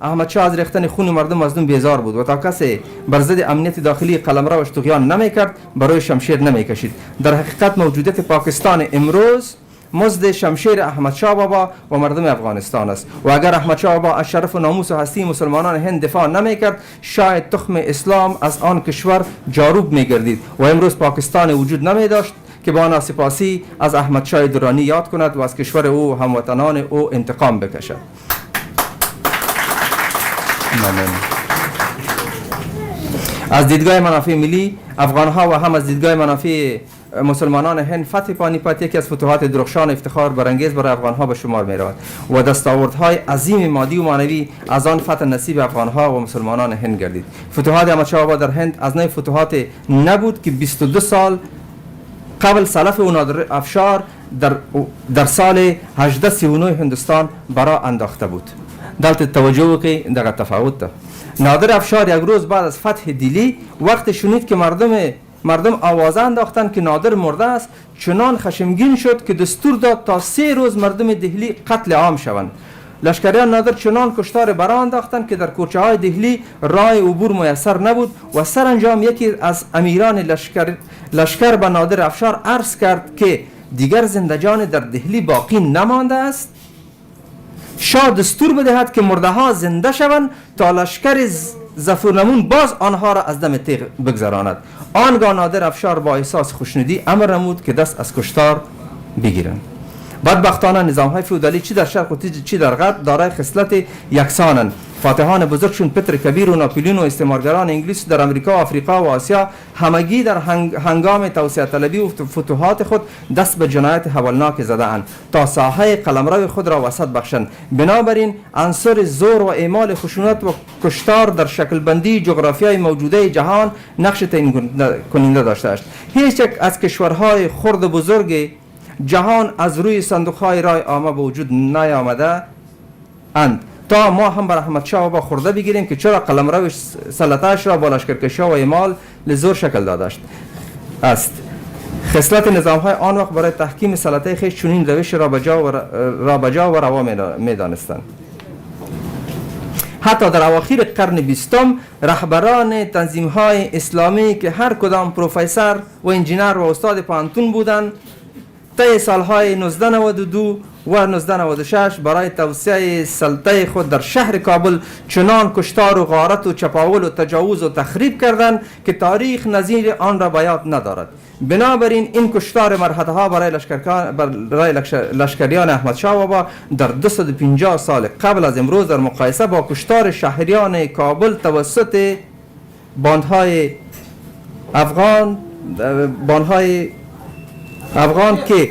احمد شاه از ریختن خون مردم مظلوم بیزار بود و تا کسی بر ضد امنیت داخلی قلمرو و اشتغیان نمیکرد برای شمشیر نمیکشید. در حقیقت موجودیت پاکستان امروز مزد شمشیر احمد شاه بابا و مردم افغانستان است و اگر احمد شاه بابا از شرف و ناموس و هستی مسلمانان هند دفاع نمیکرد شاید تخم اسلام از آن کشور جاروب میگردید و امروز پاکستان وجود نمی داشت که با ناسپاسی از احمد شاه درانی یاد کند و از کشور او و هموطنان او انتقام بکشد. از دیدگاه منافع ملی افغانها و هم از دیدگاه منافع مسلمانان هند فتح پانیپت یکی از فتوحات درخشان افتخار برانگیز برای افغانها به شمار می رود و دستاوردهای عظیم مادی و معنوی از آن فتح نصیب افغانها و مسلمانان هند گردید. فتوحات احمد شاه بابا در هند از نوع فتوحات نبود که 22 سال قبل سلف و نادر افشار در سال 1839 هندوستان برا انداخته بود. دلت توجه که دغه تفاوت ده. نادر افشار یک روز بعد از فتح دیلی وقت شنید که مردم آوازه انداختند که نادر مرده است چنان خشمگین شد که دستور داد تا 3 روز مردم دهلی قتل عام شوند. لشکریان نادر چنان کشتار برا انداختند که در کوچه های دهلی راه عبور میسر نبود و سرانجام یکی از امیران لشکر به نادر افشار عرض کرد که دیگر زندگان در دهلی باقی نمانده است، شاه دستور بدهد که مرده ها زنده شوند تا لشکر ظفرنمون باز آنها را از دم تیغ بگذراند. آنگاه نادر افشار با احساس خوشنودی امر نمود که دست از کشتار بگیرند. بدبختانه نظام های فئودالی چی در شرق و چی در غرب دارای خصلت یکسانند. فاتحان بزرگشون پتر کبیر و ناپلیون و استعمارگران انگلیس در امریکا و آفریقا و آسیا همگی در هنگام توسعه طلبی و فتوحات خود دست به جنایت هولناک زده اند تا ساحه قلمرو خود را وسعت بخشند. بنابراین عنصر زور و اعمال خشونت و کشتار در شکل بندی جغرافیای موجوده جهان نقش تعیین کننده داشته است. هیچ یک از کشورهای خرد و بزرگ جهان از روی صندوقهای رای عامه به وجود نیامده اند تا ما هم بر احمد شاه بابا خورده بگیریم که چرا قلمرو سلطه‌اش را با لشکرکشی و اعمال لزور شکل داده است. خصلت نظام‌های آن وقت برای تحکیم سلطه خویش چنین روش را بجا و روا می‌دانستند. حتی در اواخر قرن 20 رهبران تنظیم‌های اسلامی که هر کدام پروفسور و انجینر و استاد پانتون بودند طی سالهای 1992 و 1996 برای توسعه سلطه خود در شهر کابل چنان کشتار و غارت و چپاول و تجاوز و تخریب کردند که تاریخ نظیر آن را به یاد ندارد. بنابراین این کشتار مرحله برای لشکریان احمد شاه بابا در 250 سال قبل از امروز در مقایسه با کشتار شهریان کابل توسط باندهای افغان که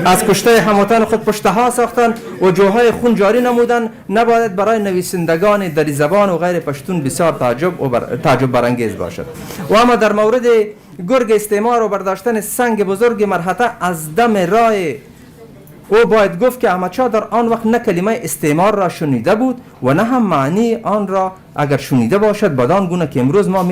از کشته هموطن خود پشتها ساختند و جوهای خون جاری نمودند نباید برای نویسندگان دری زبان و غیر پشتون بسیار تعجب برانگیز باشد. و اما در مورد گرگ استعمار و برداشتن سنگ بزرگ مرحله از دم رای او باید گفت که احمد شاه در آن وقت نه کلمه استعمار را شنیده بود و نه هم معنی آن را اگر شنیده باشد بدان گونه که امروز ما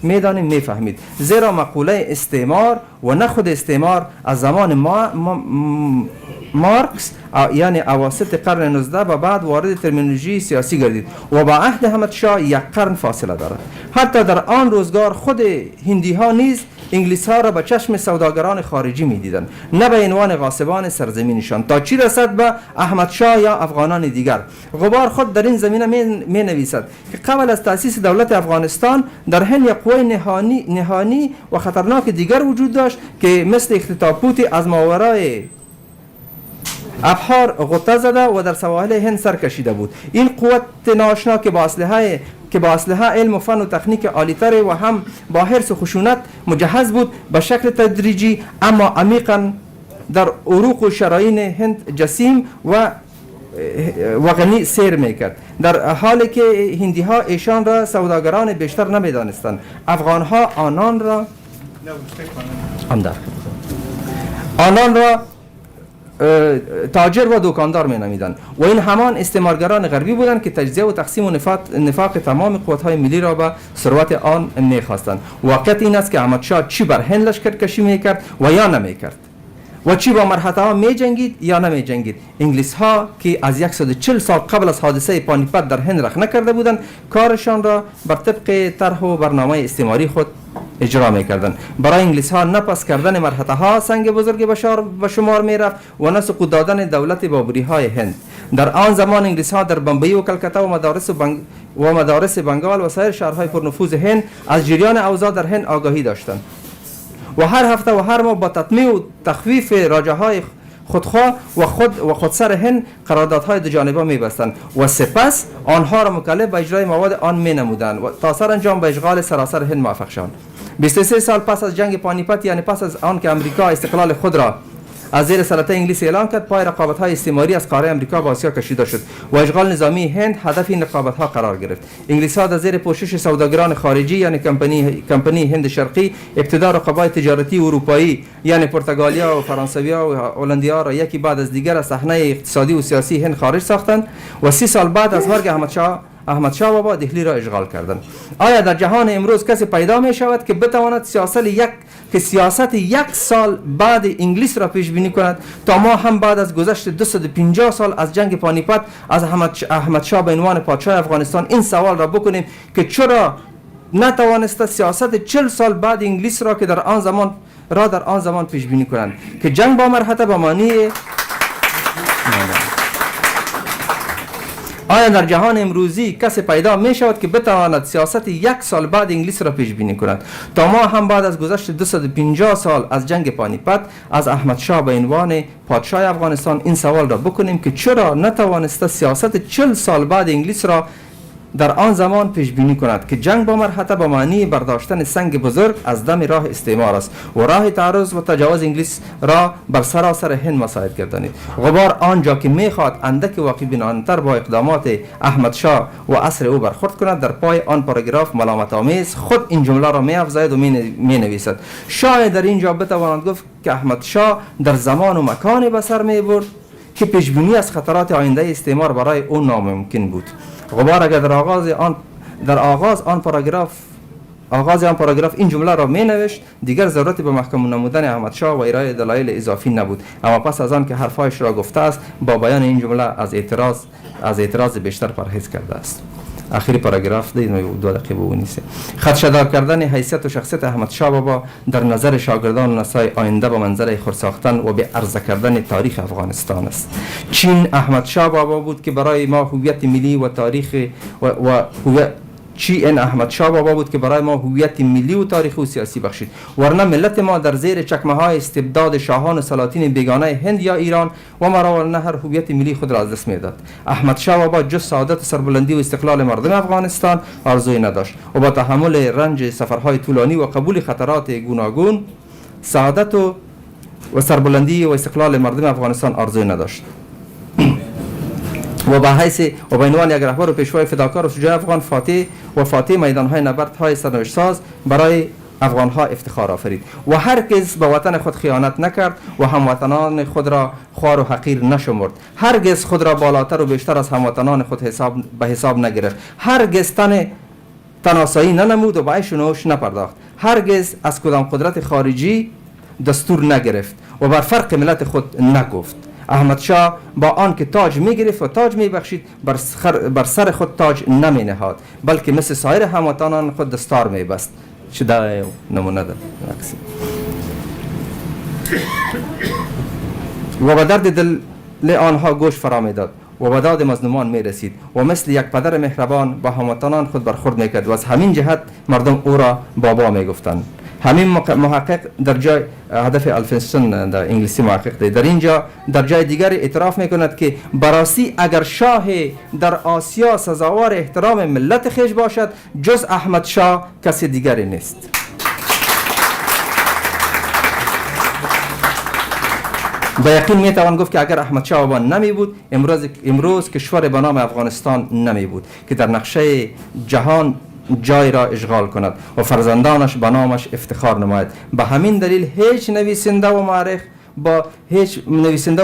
میفهمید. زیرا مقوله استعمار و نه خود استعمار از زمان مارکس یعنی اواسط قرن 19 و بعد وارد ترمینولوژی سیاسی گردید و با عهد احمد شاه یک قرن فاصله دارد. حتی در آن روزگار خود هندی ها نیز انگلیس ها را به چشم سوداگران خارجی می دیدند نه به عنوان غاصبان سرزمینشان تا چی رسد به احمد شاه یا افغانان دیگر. غبار خود در این زمینه می نویسد که قبل از تأسیس دولت افغانستان در هند یک قوه نهانی و خطرناک دیگر وجود داشت که مثل اختطافات از ماورای ابحار غطا زده و در سواحل هند سر کشیده بود. این قوت ناآشنا که با اسلحه علم و فن و تکنیک عالی‌تر و هم با حرص و خشونت مجهز بود به شکل تدریجی اما عمیقا در عروق و شرايين هند جسیم و غنی سیر میکرد، در حالی که هندی ها ایشان را سوداگران بیشتر نمیدانستند. افغان ها آنان را تاجر و دکاندار می نامیدند و این همان استعمارگران غربی بودند که تجزیه و تقسیم و نفاق تمام قوت‌های ملی را به ثروت آن می خواستند. واقعیت این است که احمد شاه چی بر هند لشکرکشی می کرد و یا نمی کرد و چی با مرحله ها می جنگید یا نمی جنگید. انگلیس ها که از 140 سال قبل از حادثه پانیپت در هند رخ نکرده بودند، کارشان را بر طبق طرح و برنامه استعماری خود اجرا میکردند. برای انگلیس ها نه پس کردن مرحله ها سنگ بزرگ به شمار می رفت و نه سقوط دادن دولت بابری های هند. در آن زمان انگلیس ها در بمبئی و کلکته و مدارس بنگال و سایر شهرهای پرنفوذ هند از جریان اوضاع در هند آگاهی داشتند و هر هفته و هر ماه با تطمیع و تخفیف راجعهای خودخواه و خودسر هند قراردادهای دو جانبه می‌بستند و سپس آنها را مکلف به اجرای مواد آن می‌نمودند و تا سرانجام به اشغال سراسر هند موفق شدند. 23 سال پس از جنگ پانیپت، یعنی پس از آن که امریکا استقلال خود را از زیر سلطه انگلیس اعلان کرد، پای رقابت‌های استعماری از قاره امریکا به آسیا کشیده شد و اشغال نظامی هند هدف این رقابت‌ها قرار گرفت. انگلیس‌ها در زیر پوشش سوداگران خارجی یعنی کمپانی هند شرقی ابتدا رقبای تجارتی اروپایی یعنی پرتغالیا و فرانسویا و هلندیا را یکی بعد از دیگر از صحنه اقتصادی و سیاسی هند خارج ساختند و 30 سال بعد از مرگ احمد شاه بابا دهلی را اشغال کردند. آیا در جهان امروز کسی پیدا می شود که بتواند سیاست یک سال بعد انگلیس را پیش بینی کند تا ما هم بعد از گذشت 250 سال از جنگ پانیپت از احمد شاه به عنوان پادشاه افغانستان این سوال را بکنیم که چرا نتوانست سیاست 40 سال بعد انگلیس را که در آن زمان پیش بینی کنند که جنگ با مرحله به معنی آیا در جهان امروزی کسی پیدا می شود که بتواند سیاست یک سال بعد انگلیس را پیش بینی کند تا ما هم بعد از گذشت 250 سال از جنگ پانیپت از احمد شاه به عنوان پادشاه افغانستان این سوال را بکنیم که چرا نتوانست سیاست 40 سال بعد انگلیس را در آن زمان پیش بینی کند که جنگ با مرحله به معنی برداشتن سنگ بزرگ از دم راه استعمار است و راه تعرض و تجاوز انگلیس را بر سراسر هند مساعد گردانید. غبار آنجا که میخواد اندک واقع بینانه‌تر با اقدامات احمد شاه و عصر او برخورد کند، در پای آن پاراگراف ملامت آمیز خود این جمله را می‌افزاید و می‌نویسد: شاید در اینجا بتواند گفت که احمد شاه در زمان و مکانی به سر می‌برد که پیش بینی از خطرات آینده استعمار برای او ناممکن بود. غبار اگر در آغاز آن پاراگراف این جمله را می نوشت، دیگر ضرورتی به محکم نمودن احمد شاه و ارائه دلایل اضافی نبود. اما پس از آن که حرفایش را گفته است، با بیان این جمله از اعتراض بیشتر پرهیز کرده است. آخری پاراگراف دید 2 دقیقه بونیسه. خدشه‌دار کردن حیثیت و شخصیت احمد شاه بابا در نظر شاگردان و نسای آینده به منظر خرساختن و به عرضه کردن تاریخ افغانستان است. چین احمد شاه بابا بود که برای ما هویت ملی و تاریخ احمد شاه بابا بود که برای ما هویت ملی و تاریخی و سیاسی بخشید، ورنه ملت ما در زیر چکمه های استبداد شاهان و سلاطین بیگانه هند یا ایران و مرا هر هویت ملی خود را از دست میداد. احمد شاه بابا جز سعادت و سربلندی و استقلال مردم افغانستان آرزوی نداشت و با تحمل رنج سفرهای طولانی و قبول خطرات گوناگون سعادت و سربلندی و استقلال مردم افغانستان آرزوی نداشت و به حیث و به عنوان یک رهبر و پیشوای فداکار و شجاع افغان فاتح میدانهای نبردهای سرنوشت ساز برای افغانها افتخار آفرید و هرگز به وطن خود خیانت نکرد و هموطنان خود را خوار و حقیر نشمرد. هرگز خود را بالاتر و بیشتر از هموطنان خود به حساب نگرفت. هرگز تناسایی ننمود و به عیش و نوش نپرداخت. هرگز از کدام قدرت خارجی دستور نگرفت و بر فرق ملت خود نگفت. احمد شاه با آن که تاج می گرفت و تاج می بخشید بر سر خود تاج نمی نهاد، بلکه مثل سایر هموطنان خود دستار می بست. چه دا نمونه ده و به درد دل آنها گوش فرا می داد و به داد مظلومان می رسید و مثل یک پدر مهربان با هموطنان خود برخورد می کرد و از همین جهت مردم او را بابا می گفتند. همین محقق در جای هدف الفنستون در انگلیسی محقق در اینجا در جای دیگر اعتراف میکند که براستی اگر شاه در آسیا سزاوار احترام ملت خیش باشد، جز احمد شاه کسی دیگری نیست. با یقین میتوان گفت که اگر احمد شاه بابا نمی بود، امروز کشور به نام افغانستان نمی بود که در نقشه جهان جای را اشغال کند و فرزندانش به نامش افتخار نماید. به همین دلیل هیچ نویسنده و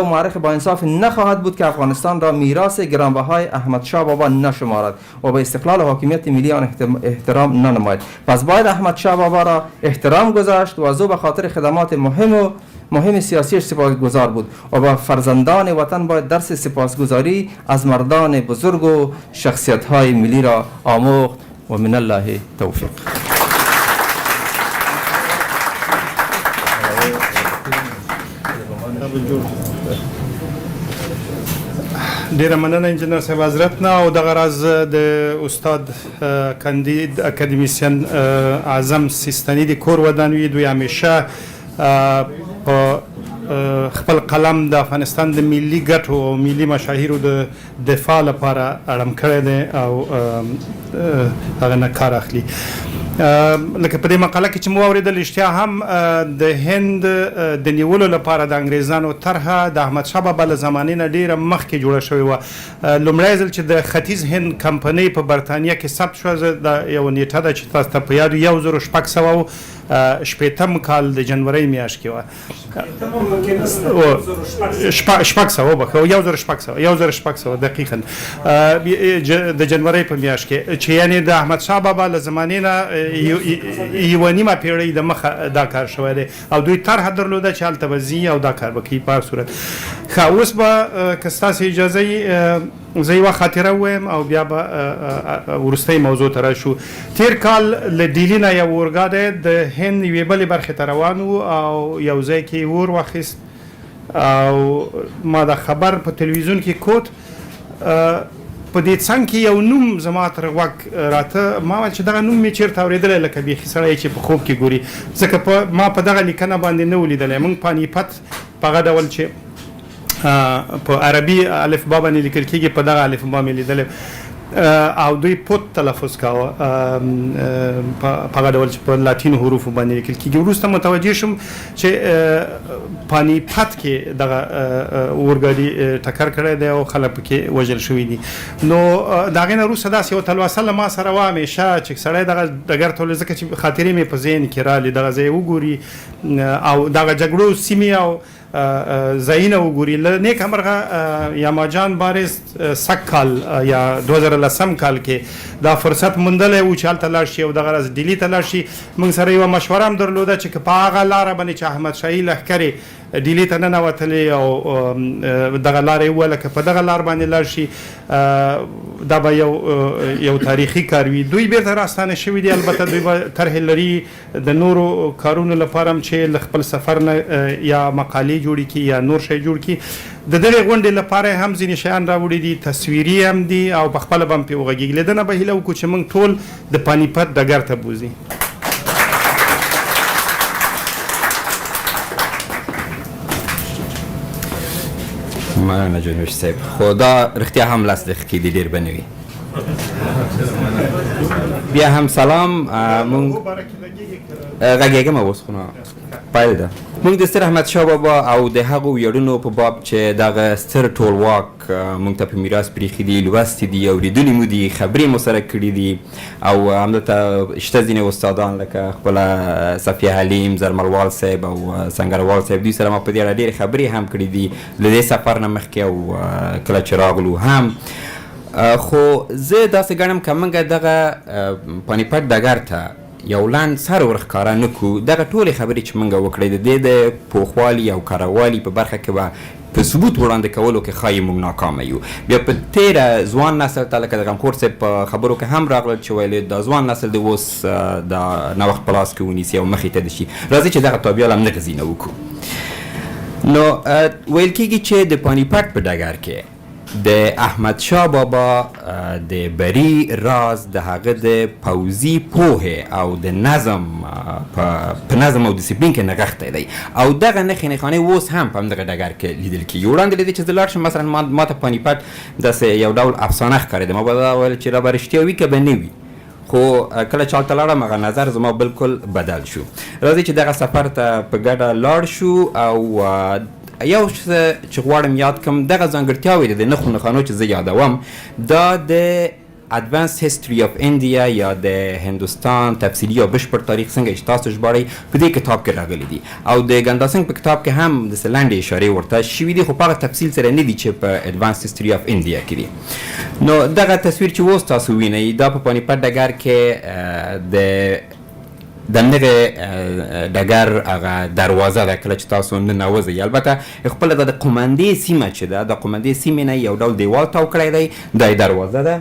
مورخ با انصاف نخواهد بود که افغانستان را میراث گرانبهای احمد شاه بابا نشمارد و به استقلال و حاکمیت ملی آن احترام ننماید. پس باید احمد شاه بابا را احترام گذاشت و از او به خاطر خدمات مهم مهم سیاسیش سپاسگزار بود و با فرزندان وطن باید درس سپاسگزاری از مردان بزرگ و شخصیت‌های ملی را آموخت و من الله توفیق. ډیره مننه انجنیر صاحب حضرت نه او دغه راز د استاد کاندید اکاډمیسین اعظم سیستاني د کور ودانوي دوی همیشه په خپل قلم د افغانستان د ملي ګټو او ملي مشاهیرو د دفاع لپاره اړم کړی دی او هغه نه کار اخلي. لکه په دې مقاله کې چې مو اورېدل اشتیا هم د هند د نیولو لپاره د انګریزانو طرحه د احمدشاه بابا له زمانې نه ډېره مخکې جوړه شوې وه. لومړی ځل چې د ختیځ هند کمپنۍ په برطانیه کې ثبت شوه د یوه نیټه ده چې تاسو ته په یاد 1600 کال د جنورۍ میاشت کې وه. 1600 دقیقاً د جنورۍ په میاشت کې چې یعنې د احمدشاه بابا له زمانې نه یوه نیمه پیړۍ د مخه دا کار شوی دی او دوی طرحه درلوده چې هلته به ځي او دا کار به کوي. په هر صورت ښه اوس به که ستاسو اجازه وي زه یوه خاطره ووایم او بیا به وروستۍ موضوع ته راشو. تیر کال له ډیلي نه یو اورګاډی د هند یوې بلې برخې ته روان و او یو ځای کې اور واخیست او ما دا خبر په تلویزیون کې کوت. په دې څنګ کې یو نوم زما تر غوږ راته، ما ویل چې دغه نوم مې چېرته اورېدلی لکه بیخي سړی چې په خوب کې ګوري، ځکه ما په دغه لیکنه باندې نه و لیدلی. موږ پانیپت په هغه ډول چې په عربي الفبا باندې لیکل کېږي په دغه الفبا مې لیدلی او دوی پوت تلفظ کاوه په هغه ډول چې په لاتینو حروفو باندې لیکل کېږي. وروسته متوجه شوم چې پانیپت کې دغه اورګاډي ټکر کړی دی او خلک پکې وژل شوي دي. نو د هغې نه وروسته داسې یوه تلوسه له ما سره وه همیشه چې سړی دغه ډګر ته ځکه چې خاطرې مې په ذهن کې رالي دغه ځای وګوري او دغه جګړو سیمې او ځایونه وګوري. له نیکه مرغه یاماجان بارز سږ کال یا 2010 کال کې دا فرصت موندلی و چې هلته لاړ شي او دغه راز ډیلي ته لاړ شي. موږ سره یوه مشوره هم درلوده چې که په هغه لاره باندې چې احمدشاهي لښکرې ډیلي ته ننوتلې او دغه لاره یې وویله که په دغه لار باندې لاړ شي دا به یو تاریخي کار وي. دوی بیرته راستانه شوي دي، البته دوی به طرحې لري د نورو کارونو لپاره هم چې له خپل سفر نه یا مقالې جوړې کړي یا نور شی جوړ کړي. د دغې غونډې لپاره هم ځینې شیان راوړي دي، تصویري هم دي او په خپله به هم پرې وغږېږي. له ده نه به هیله وکړو چې موږ ټول د پانیپت ډګر ته بوځي. مننه جنوش صاحب، خو دا رښتیا هم لاس دقیقې دي ډېر به نه وي. بیا هم سلام. مونږ غږېږم اوس خو نه پیل ده. موږ د ستر احمدشاه بابا او د هغو ویاړونو په باب چې دغه ستر ټولواک موږ ته په میراث پرېښي دي، لوستي دي، اورېدلي مو دي، خبرې مو سره کړي دي او همدلته شته ځینې استادان لکه خپله صفیه حلیم، زرملوال صاحب او سنګروال صاحب، دوی سره ما په دې اړه ډېرې خبرې هم کړي دي له دې سفر نه مخکې او کله چې راغلو هم. خو زه داسې ګڼم که موږ دغه پانیپت ډګر ته یو لاند سر ورښکاره نه کړو، دغه ټولې خبرې چې موږ وکړې د دې د پوخوالي او کاروالي په برخه کې به په ثبوت وړاندې کولو کې ښایي موږ ناکامه یو. بیا په تیره ځوان نسل ته لکه د غمخور صاحب په خبرو کې هم راغلل چې ویل دا ځوان نسل د اوس د نوښت په لاس کې ونیسي او مخې ته د شي. راځئ چې دغه تابعیال هم نغزینه وکړو. نو ویل کېږي چې د پانیپت په ډګر کې د احمدشاه بابا د بری راز د هغه د پوځي پوهې او د نظم په نظم او ډیسپلین کې نغښتی دی او دغه نښې نښانې اوس هم په همدغه ډګر کې لیدل کېږي. وړاندې لیدې چې زه لاړ شم مثلا ما ته پانیپت داسې یو ډول افسانه ښکارېده، ما به دا ویل چې را به رښتیا وي که به نه وي، خو کله چې هلته لاړم هغه نظر زما بالکل بدل شو. راځئ چې دغه سفر ته په ګډه لاړ شو او یو څه چې غواړم یاد کړم دغه ځانګړتیاوې د نښو نښانو چې زه یادوم دا د ادوانس هیستوري اف انډیا یا د هندوستان تفصیلي یا بشپړ تاریخ څنګه چې تاسو ژباړئ په دې کتاب کې راغلی دي او د ګنداسنګ په کتاب کې هم د لنډې اشارې ورته شوي دي، خو په هغه تفصیل سره نه دي چې په ادوانس هیستوري اف انډیا کې دي. نو دغه تصویر چې اوس تاسو وینئ دا په پانیپت ډګر کې دغه ډګر هغه دروازه ده کله چې تاسو ننوځئ. البته خپله د قومندې سیمه چې ده د قومندې سیمې نه یو ډول دیوال تاو کړی دی، دا یې دروازه ده